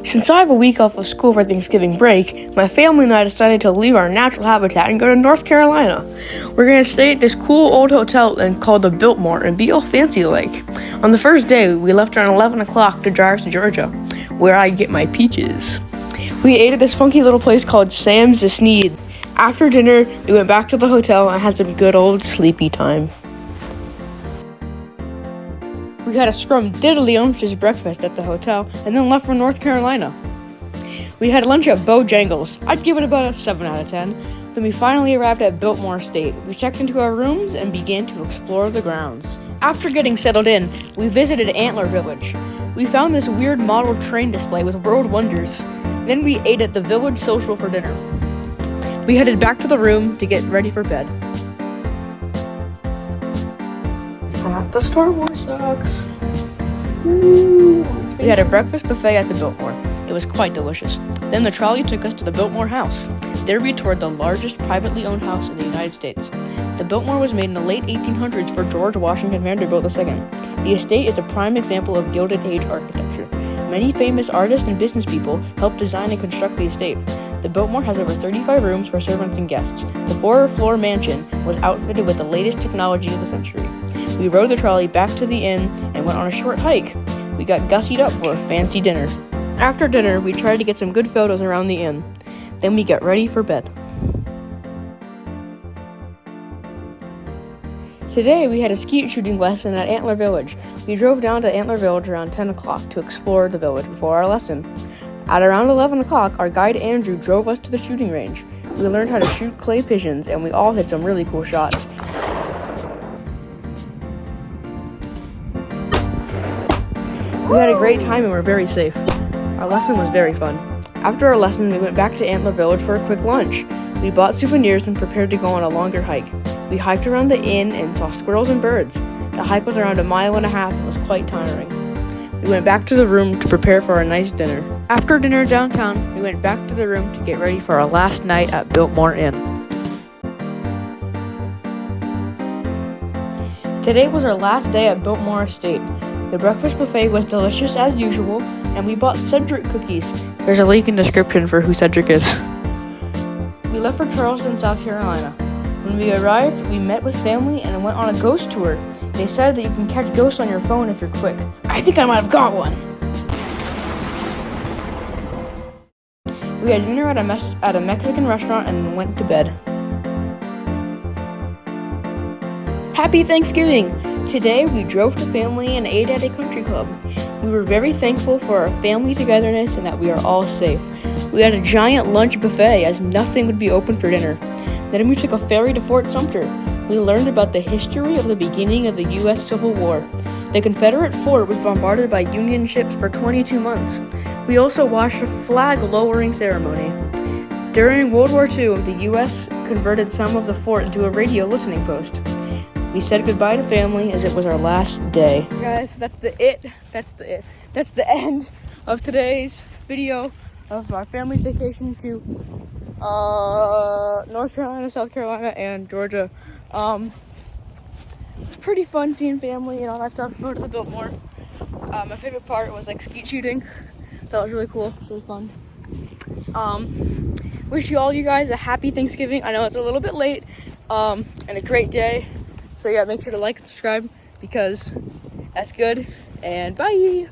Since I have a week off of school for Thanksgiving break, my family and I decided to leave our natural habitat and go to North Carolina. We're going to stay at this cool old hotel called the Biltmore and be all fancy like. On the first day, we left around 11 o'clock to drive to Georgia, where I get my peaches. We ate at this funky little place called Sam's the Sneed. After dinner, we went back to the hotel and had some good old sleepy time. We had a scrum-diddly-umptious breakfast at the hotel and then left for North Carolina. We had lunch at Bojangles. I'd give it about a 7 out of 10. Then we finally arrived at Biltmore Estate. We checked into our rooms and began to explore the grounds. After getting settled in, we visited Antler Village. We found this weird model train display with world wonders. Then we ate at the Village Social for dinner. We headed back to the room to get ready for bed. Got the Star Wars socks. We had a breakfast buffet at the Biltmore. It was quite delicious. Then the trolley took us to the Biltmore House. There we toured the largest privately owned house in the United States. The Biltmore was made in the late 1800s for George Washington Vanderbilt II. The estate is a prime example of Gilded Age architecture. Many famous artists and business people helped design and construct the estate. The Biltmore has over 35 rooms for servants and guests. The 4-floor mansion was outfitted with the latest technology of the century. We rode the trolley back to the inn and went on a short hike. We got gussied up for a fancy dinner. After dinner, we tried to get some good photos around the inn. Then we got ready for bed. Today, we had a skeet shooting lesson at Antler Village. We drove down to Antler Village around 10 o'clock to explore the village before our lesson. At around 11 o'clock, our guide Andrew drove us to the shooting range. We learned how to shoot clay pigeons, and we all hit some really cool shots. We had a great time and were very safe. Our lesson was very fun. After our lesson, we went back to Antler Village for a quick lunch. We bought souvenirs and prepared to go on a longer hike. We hiked around the inn and saw squirrels and birds. The hike was around 1.5 miles and was quite tiring. We went back to the room to prepare for a nice dinner. After dinner downtown, we went back to the room to get ready for our last night at Biltmore Inn. Today was our last day at Biltmore Estate. The breakfast buffet was delicious as usual, and we bought Cedric cookies. There's a link in the description for who Cedric is. We left for Charleston, South Carolina. When we arrived, we met with family and went on a ghost tour. They said that you can catch ghosts on your phone if you're quick. I think I might have got one. We had dinner at a Mexican restaurant and went to bed. Happy Thanksgiving! Today, we drove to family and ate at a country club. We were very thankful for our family togetherness and that we are all safe. We had a giant lunch buffet as nothing would be open for dinner. Then we took a ferry to Fort Sumter. We learned about the history of the beginning of the U.S. Civil War. The Confederate fort was bombarded by Union ships for 22 months. We also watched a flag-lowering ceremony. During World War II, the U.S. converted some of the fort into a radio listening post. We said goodbye to family as it was our last day. Guys, that's the end of today's video of our family vacation to North Carolina, South Carolina, and Georgia. It was pretty fun seeing family and all that stuff. Go to the Biltmore. My favorite part was like skeet shooting. That was really cool. It was really fun. Wish you guys a happy Thanksgiving. I know it's a little bit late, and a great day. So yeah, make sure to like and subscribe because that's good. And bye.